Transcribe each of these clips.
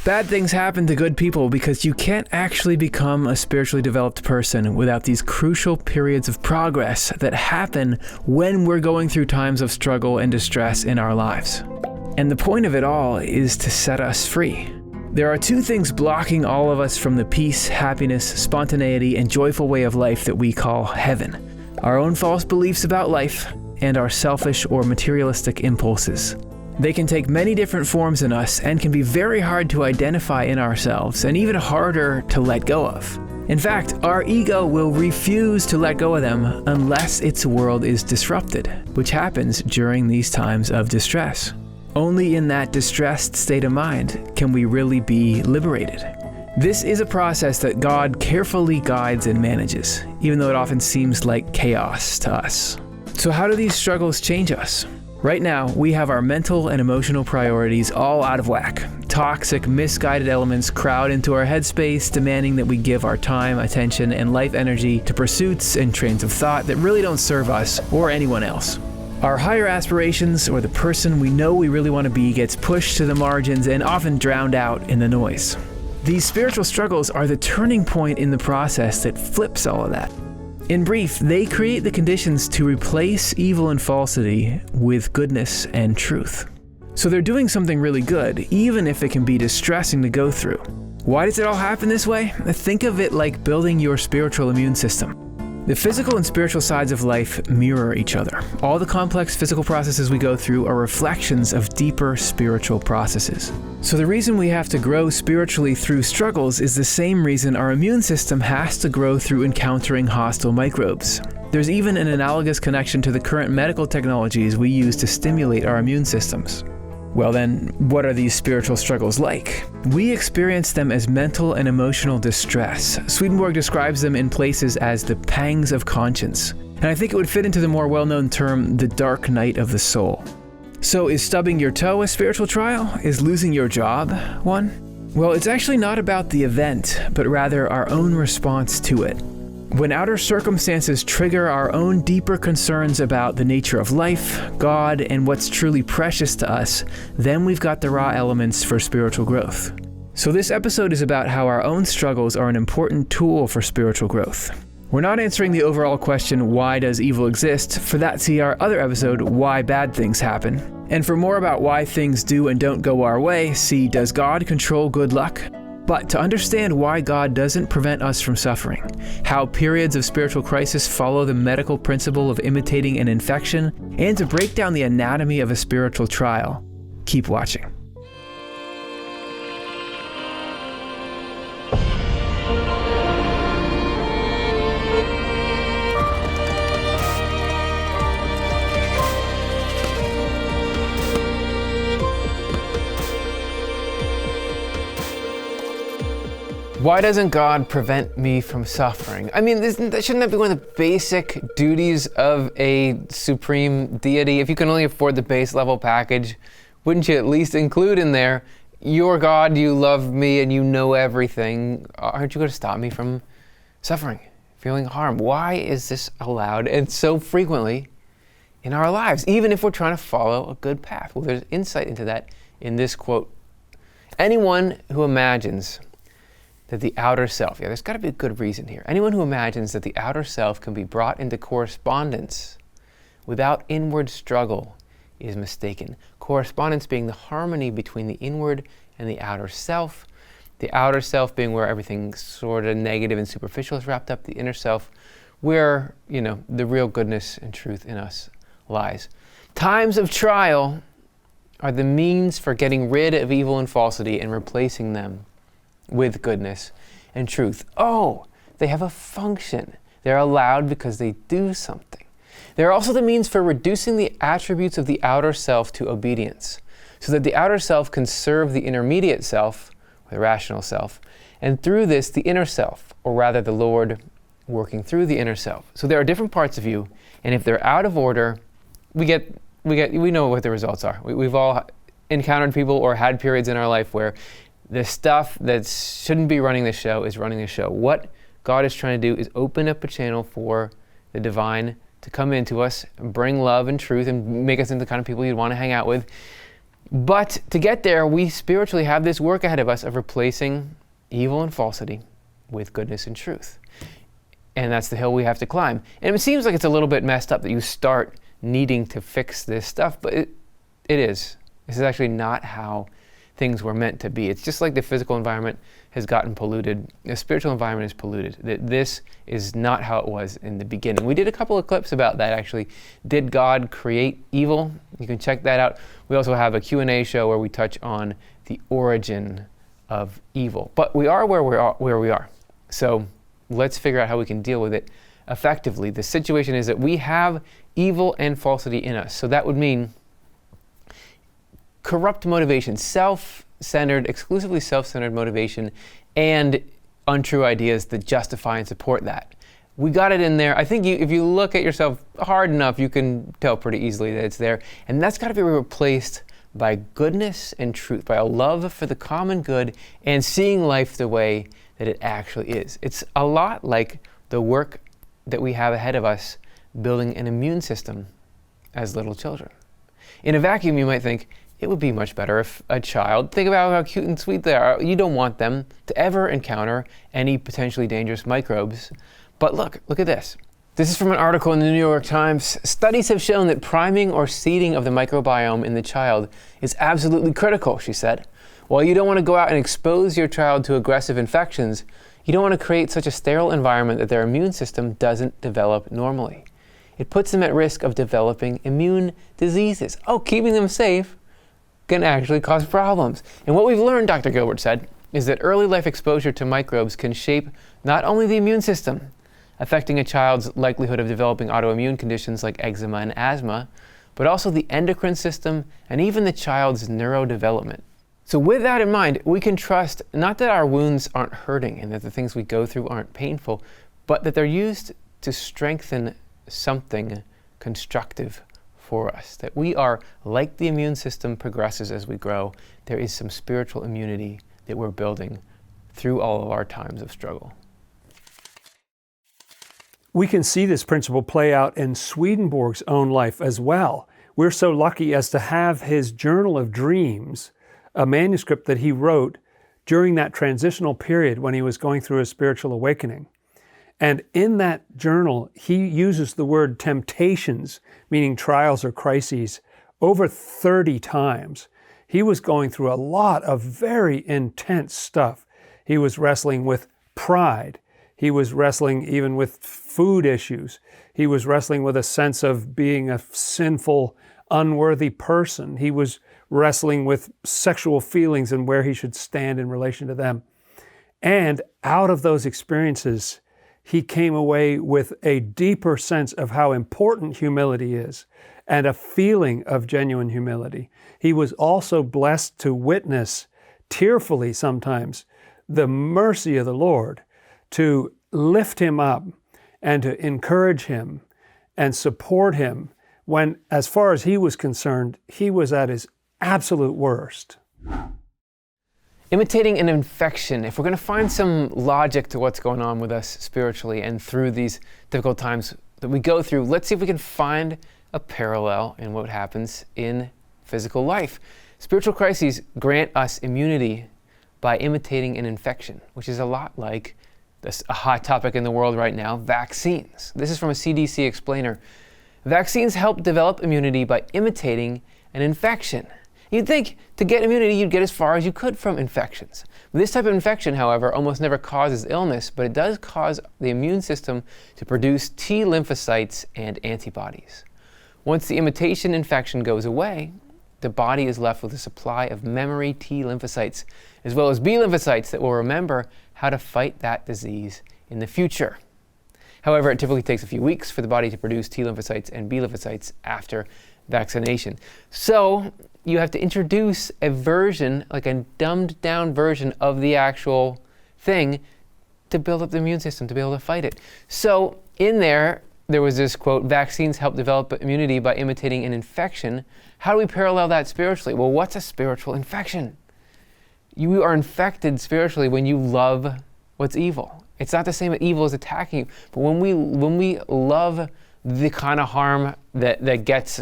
Bad things happen to good people because you can't actually become a spiritually developed person without these crucial periods of progress that happen when we're going through times of struggle and distress in our lives. And the point of it all is to set us free. There are two things blocking all of us from the peace, happiness, spontaneity, and joyful way of life that we call heaven: our own false beliefs about life and our selfish or materialistic impulses. They can take many different forms in us and can be very hard to identify in ourselves and even harder to let go of. In fact, our ego will refuse to let go of them unless its world is disrupted, which happens during these times of distress. Only in that distressed state of mind can we really be liberated. This is a process that God carefully guides and manages, even though it often seems like chaos to us. So how do these struggles change us? Right now, we have our mental and emotional priorities all out of whack. Toxic, misguided elements crowd into our headspace, demanding that we give our time, attention, and life energy to pursuits and trains of thought that really don't serve us or anyone else. Our higher aspirations, or the person we know we really want to be, gets pushed to the margins and often drowned out in the noise. These spiritual struggles are the turning point in the process that flips all of that. In brief, they create the conditions to replace evil and falsity with goodness and truth. So they're doing something really good, even if it can be distressing to go through. Why does it all happen this way? Think of it like building your spiritual immune system. The physical and spiritual sides of life mirror each other. All the complex physical processes we go through are reflections of deeper spiritual processes. So the reason we have to grow spiritually through struggles is the same reason our immune system has to grow through encountering hostile microbes. There's even an analogous connection to the current medical technologies we use to stimulate our immune systems. Well then, what are these spiritual struggles like? We experience them as mental and emotional distress. Swedenborg describes them in places as the pangs of conscience. And I think it would fit into the more well-known term, the dark night of the soul. So is stubbing your toe a spiritual trial? Is losing your job one? Well, it's actually not about the event, but rather our own response to it. When outer circumstances trigger our own deeper concerns about the nature of life, God, and what's truly precious to us, then we've got the raw elements for spiritual growth. So this episode is about how our own struggles are an important tool for spiritual growth. We're not answering the overall question, why does evil exist? For that, see our other episode, Why Bad Things Happen. And for more about why things do and don't go our way, see Does God Control Good Luck? But to understand why God doesn't prevent us from suffering, how periods of spiritual crisis follow the medical principle of imitating an infection, and to break down the anatomy of a spiritual trial, keep watching. Why doesn't God prevent me from suffering? I mean, shouldn't that be one of the basic duties of a supreme deity? If you can only afford the base level package, wouldn't you at least include in there, you're God, you love me, and you know everything. Aren't you going to stop me from suffering, feeling harm? Why is this allowed and so frequently in our lives, even if we're trying to follow a good path? Well, there's insight into that in this quote. Anyone who imagines that the outer self, there's got to be a good reason here. Anyone who imagines that the outer self can be brought into correspondence without inward struggle is mistaken. Correspondence being the harmony between the inward and the outer self. The outer self being where everything sort of negative and superficial is wrapped up. The inner self where, the real goodness and truth in us lies. Times of trial are the means for getting rid of evil and falsity and replacing them with goodness and truth. Oh, they have a function. They're allowed because they do something. They're also the means for reducing the attributes of the outer self to obedience, so that the outer self can serve the intermediate self, or the rational self, and through this, the inner self, or rather the Lord working through the inner self. So there are different parts of you, and if they're out of order, we know what the results are. We've all encountered people or had periods in our life where the stuff that shouldn't be running the show is running the show. What God is trying to do is open up a channel for the divine to come into us and bring love and truth and make us into the kind of people you'd want to hang out with. But to get there, we spiritually have this work ahead of us of replacing evil and falsity with goodness and truth. And that's the hill we have to climb. And it seems like it's a little bit messed up that you start needing to fix this stuff, but it is. This is actually not how things were meant to be. It's just like the physical environment has gotten polluted, the spiritual environment is polluted. This is not how it was in the beginning. We did a couple of clips about that, actually. Did God create evil? You can check that out. We also have a Q&A show where we touch on the origin of evil. But we are where we are. So let's figure out how we can deal with it effectively. The situation is that we have evil and falsity in us. So that would mean corrupt motivation, self-centered, exclusively self-centered motivation, and untrue ideas that justify and support that. We got it in there. I think if you look at yourself hard enough, you can tell pretty easily that it's there. And that's got to be replaced by goodness and truth, by a love for the common good and seeing life the way that it actually is. It's a lot like the work that we have ahead of us building an immune system as little children. In a vacuum, you might think, it would be much better if a child, think about how cute and sweet they are. You don't want them to ever encounter any potentially dangerous microbes. But look at this. This is from an article in the New York Times. Studies have shown that priming or seeding of the microbiome in the child is absolutely critical, she said. While you don't want to go out and expose your child to aggressive infections, you don't want to create such a sterile environment that their immune system doesn't develop normally. It puts them at risk of developing immune diseases. Oh, keeping them safe can actually cause problems. And what we've learned, Dr. Gilbert said, is that early life exposure to microbes can shape not only the immune system, affecting a child's likelihood of developing autoimmune conditions like eczema and asthma, but also the endocrine system and even the child's neurodevelopment. So with that in mind, we can trust not that our wounds aren't hurting and that the things we go through aren't painful, but that they're used to strengthen something constructive for us, that we are, like the immune system progresses as we grow, there is some spiritual immunity that we're building through all of our times of struggle. We can see this principle play out in Swedenborg's own life as well. We're so lucky as to have his Journal of Dreams, a manuscript that he wrote during that transitional period when he was going through a spiritual awakening. And in that journal, he uses the word temptations, meaning trials or crises, over 30 times. He was going through a lot of very intense stuff. He was wrestling with pride. He was wrestling even with food issues. He was wrestling with a sense of being a sinful, unworthy person. He was wrestling with sexual feelings and where he should stand in relation to them. And out of those experiences, he came away with a deeper sense of how important humility is and a feeling of genuine humility. He was also blessed to witness, tearfully sometimes, the mercy of the Lord, to lift him up and to encourage him and support him when, as far as he was concerned, he was at his absolute worst. Imitating an infection. If we're going to find some logic to what's going on with us spiritually and through these difficult times that we go through, let's see if we can find a parallel in what happens in physical life. Spiritual crises grant us immunity by imitating an infection, which is a lot like a hot topic in the world right now, vaccines. This is from a CDC explainer. Vaccines help develop immunity by imitating an infection. You'd think to get immunity, you'd get as far as you could from infections. This type of infection, however, almost never causes illness, but it does cause the immune system to produce T lymphocytes and antibodies. Once the imitation infection goes away, the body is left with a supply of memory T lymphocytes, as well as B lymphocytes that will remember how to fight that disease in the future. However, it typically takes a few weeks for the body to produce T lymphocytes and B lymphocytes after vaccination. So you have to introduce a version, like a dumbed down version of the actual thing to build up the immune system, to be able to fight it. So in there was this quote, vaccines help develop immunity by imitating an infection. How do we parallel that spiritually? Well, what's a spiritual infection? You are infected spiritually when you love what's evil. It's not the same that evil is attacking you, but when we love the kind of harm that gets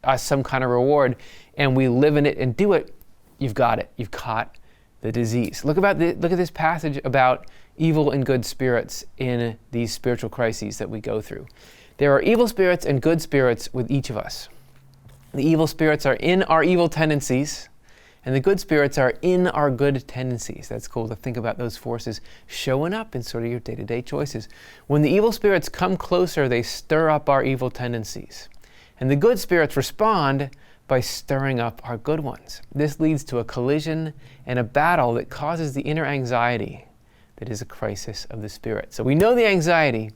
us some kind of reward, and we live in it and do it, you've got it. You've caught the disease. Look at this passage about evil and good spirits in these spiritual crises that we go through. There are evil spirits and good spirits with each of us. The evil spirits are in our evil tendencies, and the good spirits are in our good tendencies. That's cool to think about those forces showing up in sort of your day-to-day choices. When the evil spirits come closer, they stir up our evil tendencies. And the good spirits respond by stirring up our good ones. This leads to a collision and a battle that causes the inner anxiety that is a crisis of the spirit. So we know the anxiety,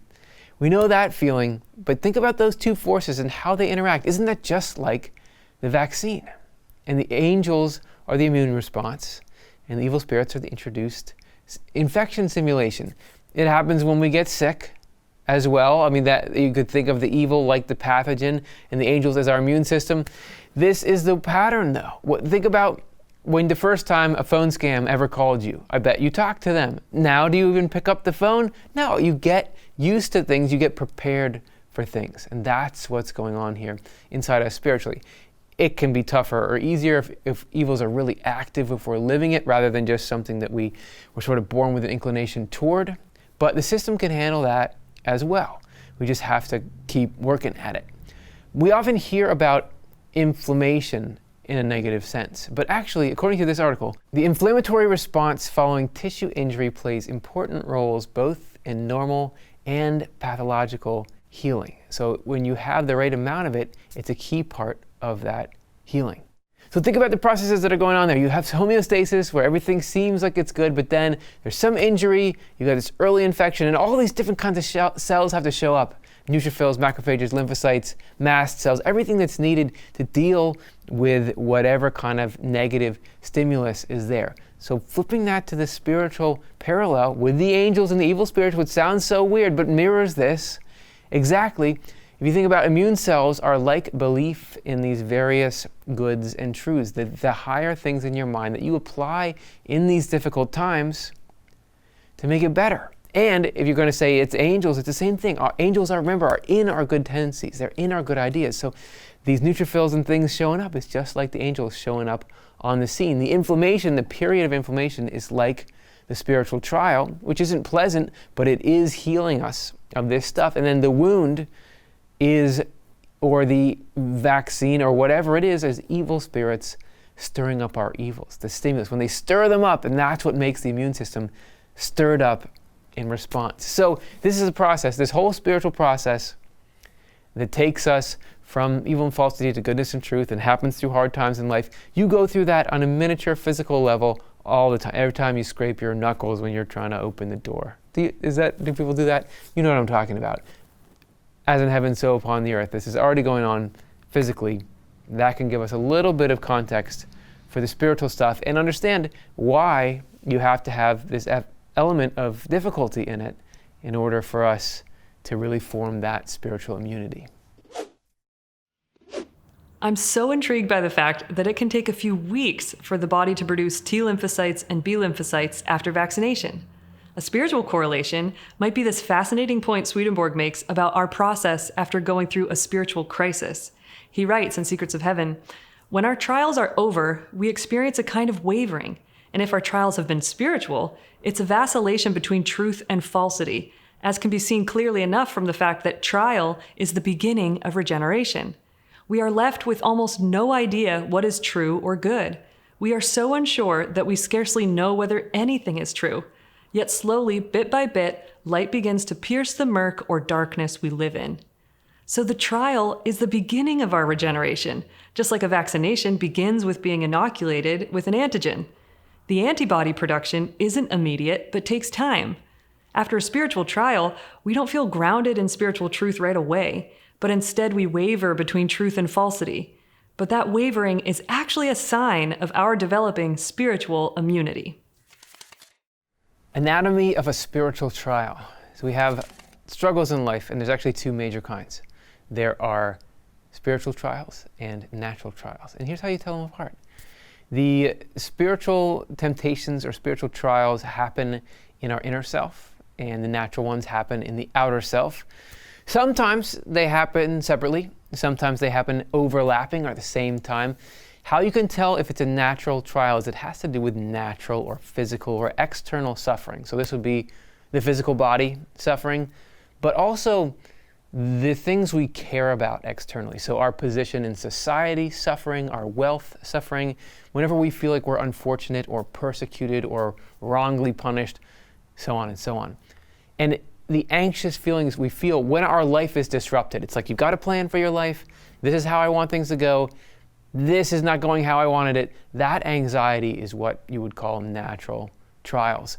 we know that feeling, but think about those two forces and how they interact. Isn't that just like the vaccine? And the angels are the immune response, and the evil spirits are the introduced infection simulation. It happens when we get sick as well. I mean, that you could think of the evil like the pathogen and the angels as our immune system. This is the pattern, though. Think about when the first time a phone scam ever called you. I bet you talked to them. Now, do you even pick up the phone? No, you get used to things, you get prepared for things. And that's what's going on here inside us spiritually. It can be tougher or easier if evils are really active, if we're living it, rather than just something that we're sort of born with an inclination toward. But the system can handle that as well. We just have to keep working at it. We often hear about inflammation in a negative sense, but actually, according to this article, the inflammatory response following tissue injury plays important roles both in normal and pathological healing. So when you have the right amount of it, it's a key part of that healing. So think about the processes that are going on there. You have homeostasis where everything seems like it's good, but then there's some injury, you got this early infection, and all these different kinds of cells have to show up. Neutrophils, macrophages, lymphocytes, mast cells, everything that's needed to deal with whatever kind of negative stimulus is there. So flipping that to the spiritual parallel with the angels and the evil spirits, which sounds so weird, but mirrors this exactly. If you think about immune cells are like belief in these various goods and truths, the higher things in your mind that you apply in these difficult times to make it better. And if you're going to say it's angels, it's the same thing. Our angels are in our good tendencies. They're in our good ideas. So these neutrophils and things showing up is just like the angels showing up on the scene. The inflammation, the period of inflammation is like the spiritual trial, which isn't pleasant, but it is healing us of this stuff. And then the wound is, or the vaccine or whatever it is evil spirits stirring up our evils, the stimulus. When they stir them up, and that's what makes the immune system stirred up in response. So this is a process, this whole spiritual process that takes us from evil and falsity to goodness and truth and happens through hard times in life. You go through that on a miniature physical level all the time. Every time you scrape your knuckles when you're trying to open the door. Do people do that? You know what I'm talking about. As in heaven, so upon the earth. This is already going on physically. That can give us a little bit of context for the spiritual stuff and understand why you have to have this element of difficulty in it in order for us to really form that spiritual immunity. I'm so intrigued by the fact that it can take a few weeks for the body to produce T lymphocytes and B lymphocytes after vaccination. A spiritual correlation might be this fascinating point Swedenborg makes about our process after going through a spiritual crisis. He writes in Secrets of Heaven, "When our trials are over, we experience a kind of wavering. And if our trials have been spiritual, it's a vacillation between truth and falsity, as can be seen clearly enough from the fact that trial is the beginning of regeneration. We are left with almost no idea what is true or good. We are so unsure that we scarcely know whether anything is true. Yet slowly, bit by bit, light begins to pierce the murk or darkness we live in." So the trial is the beginning of our regeneration, just like a vaccination begins with being inoculated with an antigen. The antibody production isn't immediate, but takes time. After a spiritual trial, we don't feel grounded in spiritual truth right away, but instead we waver between truth and falsity. But that wavering is actually a sign of our developing spiritual immunity. Anatomy of a spiritual trial. So we have struggles in life, and there's actually two major kinds. There are spiritual trials and natural trials. And here's how you tell them apart. The spiritual temptations or spiritual trials happen in our inner self, and the natural ones happen in the outer self. Sometimes they happen separately. Sometimes they happen overlapping or at the same time. How you can tell if it's a natural trial is it has to do with natural or physical or external suffering. So this would be the physical body suffering, but also the things we care about externally. So our position in society suffering, our wealth suffering, whenever we feel like we're unfortunate or persecuted or wrongly punished, so on and so on. And the anxious feelings we feel when our life is disrupted. It's like you've got a plan for your life. This is how I want things to go. This is not going how I wanted it. That anxiety is what you would call natural trials.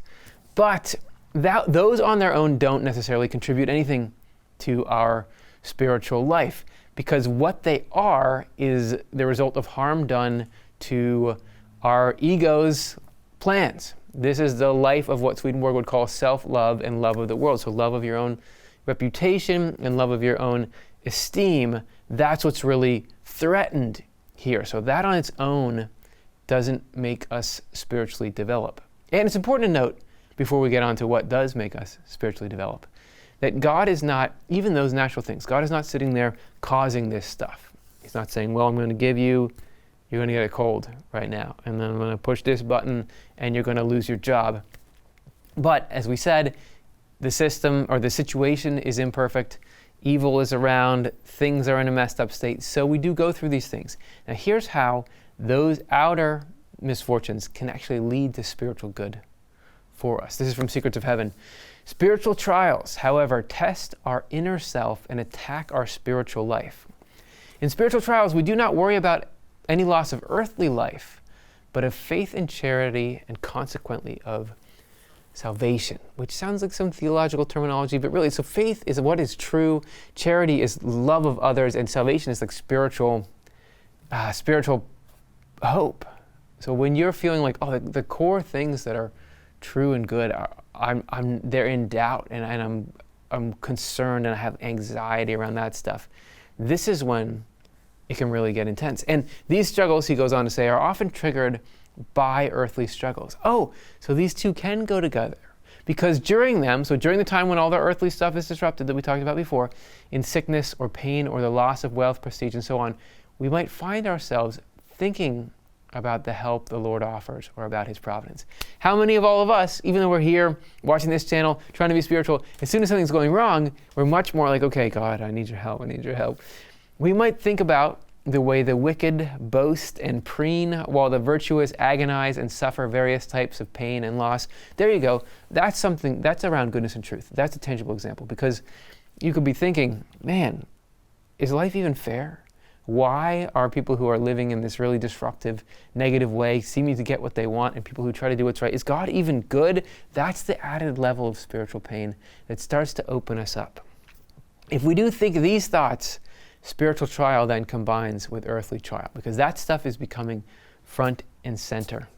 But those on their own don't necessarily contribute anything to our spiritual life, because what they are is the result of harm done to our ego's plans. This is the life of what Swedenborg would call self-love and love of the world. So love of your own reputation and love of your own esteem, that's what's really threatened here. So that on its own doesn't make us spiritually develop. And it's important to note, before we get on to what does make us spiritually develop, that God is not, even those natural things, God is not sitting there causing this stuff. He's not saying, well, I'm going to give you, you're going to get a cold right now, and then I'm going to push this button and you're going to lose your job. But as we said, the system or the situation is imperfect, evil is around, things are in a messed up state, so we do go through these things. Now here's how those outer misfortunes can actually lead to spiritual good for us. This is from Secrets of Heaven. Spiritual trials, however, test our inner self and attack our spiritual life. In spiritual trials, we do not worry about any loss of earthly life, but of faith and charity, and consequently of salvation, which sounds like some theological terminology, but really, so faith is what is true, charity is love of others, and salvation is like spiritual hope. So when you're feeling like, oh, the core things that are true and good, they're in doubt, and I'm concerned, and I have anxiety around that stuff, this is when it can really get intense. And these struggles, he goes on to say, are often triggered by earthly struggles. Oh, so these two can go together. Because during them, so during the time when all the earthly stuff is disrupted that we talked about before, in sickness or pain or the loss of wealth, prestige, and so on, we might find ourselves thinking about the help the Lord offers or about his providence. How many of all of us, even though we're here watching this channel, trying to be spiritual, as soon as something's going wrong, we're much more like, okay, God, I need your help, I need your help. We might think about the way the wicked boast and preen while the virtuous agonize and suffer various types of pain and loss. There you go. That's something, that's around goodness and truth. That's a tangible example, because you could be thinking, man, is life even fair? Why are people who are living in this really disruptive, negative way seeming to get what they want, and people who try to do what's right, is God even good? That's the added level of spiritual pain that starts to open us up. If we do think these thoughts, spiritual trial then combines with earthly trial, because that stuff is becoming front and center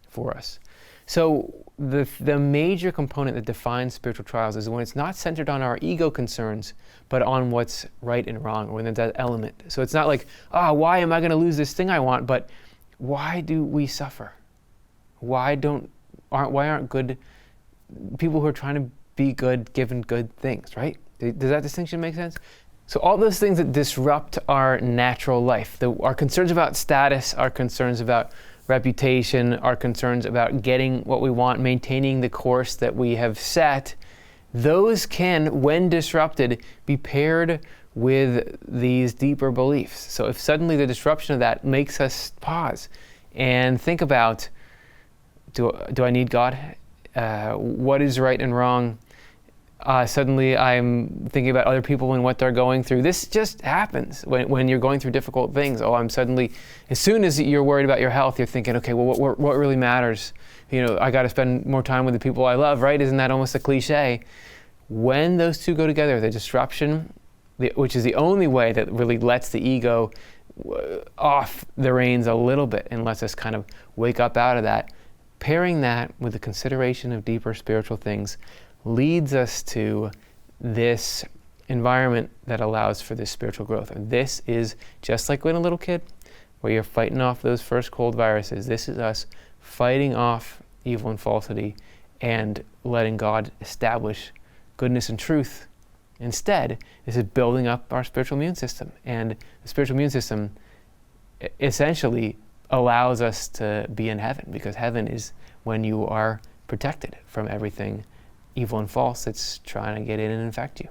for us. So the major component that defines spiritual trials is when it's not centered on our ego concerns, but on what's right and wrong, or when there's that element. So it's not like, why am I going to lose this thing I want? But why do we suffer? Why aren't good people who are trying to be good given good things, right? Does that distinction make sense? So all those things that disrupt our natural life, our concerns about status, our concerns about reputation, our concerns about getting what we want, maintaining the course that we have set, those can, when disrupted, be paired with these deeper beliefs. So if suddenly the disruption of that makes us pause and think about, do I need God? What is right and wrong? Suddenly I'm thinking about other people and what they're going through. This just happens when you're going through difficult things. I'm suddenly, as soon as you're worried about your health, you're thinking, okay, well, what really matters? I got to spend more time with the people I love, right? Isn't that almost a cliche? When those two go together, the disruption, which is the only way that really lets the ego off the reins a little bit and lets us kind of wake up out of that, pairing that with the consideration of deeper spiritual things leads us to this environment that allows for this spiritual growth. And this is just like when a little kid, where you're fighting off those first cold viruses. This is us fighting off evil and falsity and letting God establish goodness and truth Instead, this is building up our spiritual immune system. And the spiritual immune system essentially allows us to be in heaven, because heaven is when you are protected from everything evil and false that's trying to get in and infect you.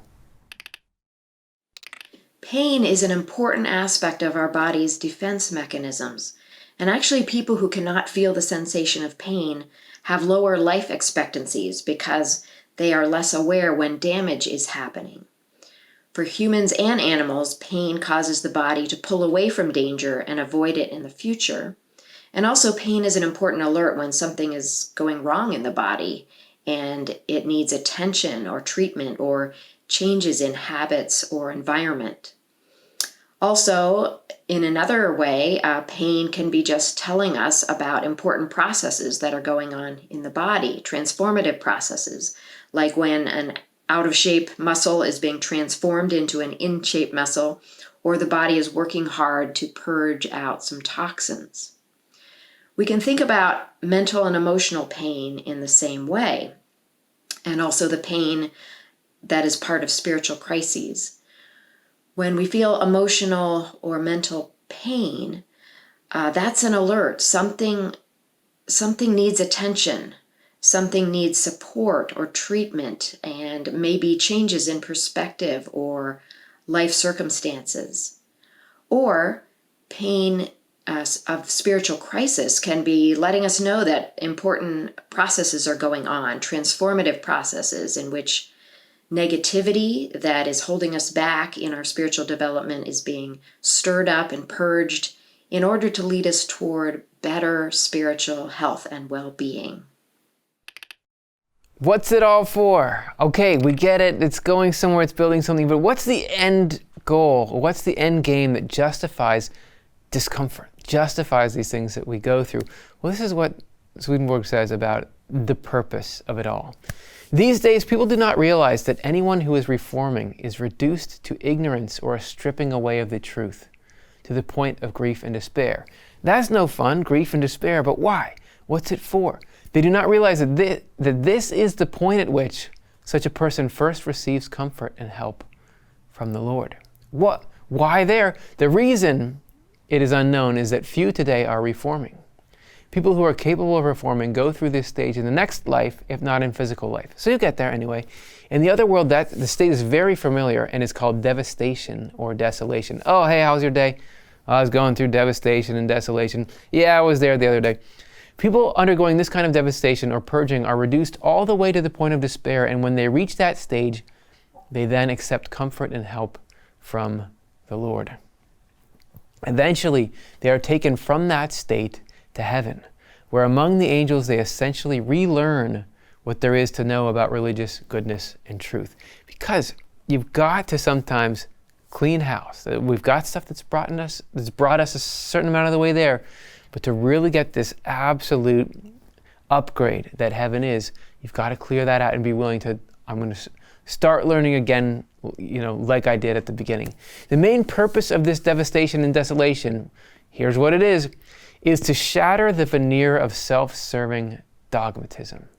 Pain is an important aspect of our body's defense mechanisms. And actually, people who cannot feel the sensation of pain have lower life expectancies because they are less aware when damage is happening. For humans and animals, pain causes the body to pull away from danger and avoid it in the future. And also, pain is an important alert when something is going wrong in the body and it needs attention or treatment or changes in habits or environment. Also, in another way, pain can be just telling us about important processes that are going on in the body, transformative processes, like when an out-of-shape muscle is being transformed into an in-shape muscle, or the body is working hard to purge out some toxins. We can think about mental and emotional pain in the same way, and also the pain that is part of spiritual crises. When we feel emotional or mental pain, that's an alert. Something needs attention. Something needs support or treatment, and maybe changes in perspective or life circumstances. Or pain of spiritual crisis can be letting us know that important processes are going on, transformative processes in which negativity that is holding us back in our spiritual development is being stirred up and purged in order to lead us toward better spiritual health and well-being. What's it all for? Okay, we get it. It's going somewhere, it's building something, but what's the end goal? What's the end game that justifies discomfort, justifies these things that we go through? Well, this is what Swedenborg says about the purpose of it all. These days, people do not realize that anyone who is reforming is reduced to ignorance or a stripping away of the truth, to the point of grief and despair. That's no fun, grief and despair, but why? What's it for? They do not realize that this is the point at which such a person first receives comfort and help from the Lord. What? Why there? The reason it is unknown is that few today are reforming. People who are capable of reforming go through this stage in the next life, if not in physical life. So you get there anyway. In the other world, the state is very familiar and is called devastation or desolation. Oh, hey, how was your day? I was going through devastation and desolation. Yeah, I was there the other day. People undergoing this kind of devastation or purging are reduced all the way to the point of despair, and when they reach that stage, they then accept comfort and help from the Lord. Eventually, they are taken from that state to heaven, where among the angels they essentially relearn what there is to know about religious goodness and truth. Because you've got to sometimes clean house. We've got stuff that's brought us a certain amount of the way there, but to really get this absolute upgrade that heaven is, you've got to clear that out and be willing to, I'm going to start learning again, like I did at the beginning. The main purpose of this devastation and desolation, here's what it is to shatter the veneer of self-serving dogmatism.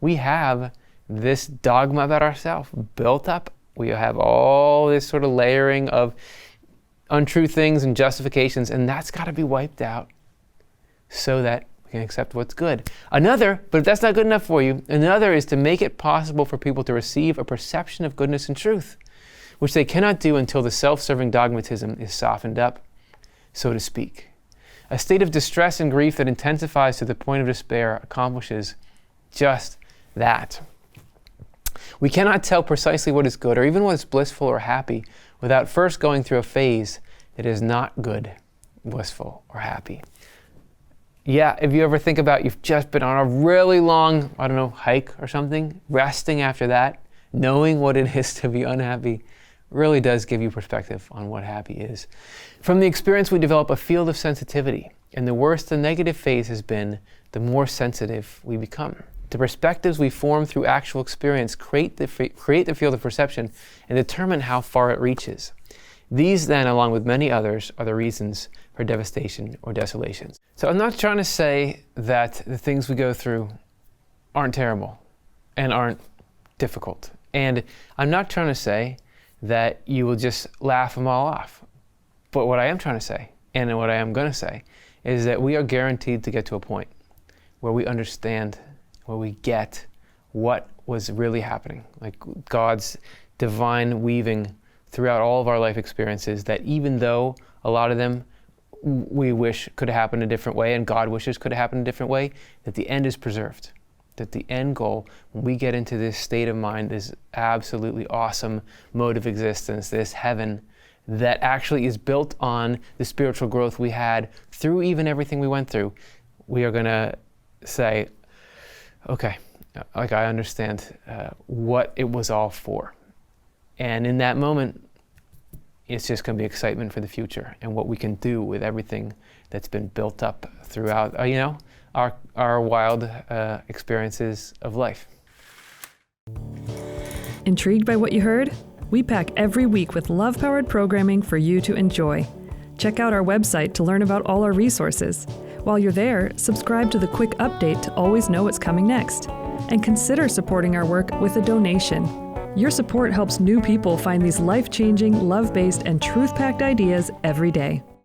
We have this dogma about ourselves built up. We have all this sort of layering of untrue things and justifications, and that's got to be wiped out so that we can accept what's good. Another, but if that's not good enough for you, another is to make it possible for people to receive a perception of goodness and truth, which they cannot do until the self-serving dogmatism is softened up, so to speak. A state of distress and grief that intensifies to the point of despair accomplishes just that. We cannot tell precisely what is good or even what is blissful or happy without first going through a phase that is not good, blissful, or happy. Yeah, if you ever think about you've just been on a really long, hike or something, resting after that, knowing what it is to be unhappy really does give you perspective on what happy is. From the experience, we develop a field of sensitivity, and the worse the negative phase has been, the more sensitive we become. The perspectives we form through actual experience create the field of perception and determine how far it reaches. These then, along with many others, are the reasons for devastation or desolation. So I'm not trying to say that the things we go through aren't terrible and aren't difficult. And I'm not trying to say that you will just laugh them all off. But what I am trying to say, and what I am going to say, is that we are guaranteed to get to a point where we understand, where we get what was really happening. Like God's divine weaving throughout all of our life experiences, that even though a lot of them we wish could have happened a different way, and God wishes could have happened a different way, that the end is preserved. That the end goal, when we get into this state of mind, this absolutely awesome mode of existence, this heaven, that actually is built on the spiritual growth we had through even everything we went through, we are going to say, okay, like I understand what it was all for. And in that moment, it's just going to be excitement for the future and what we can do with everything that's been built up throughout, our wild experiences of life. Intrigued by what you heard? We pack every week with love-powered programming for you to enjoy. Check out our website to learn about all our resources. While you're there, subscribe to the quick update to always know what's coming next. And consider supporting our work with a donation. Your support helps new people find these life-changing, love-based, and truth-packed ideas every day.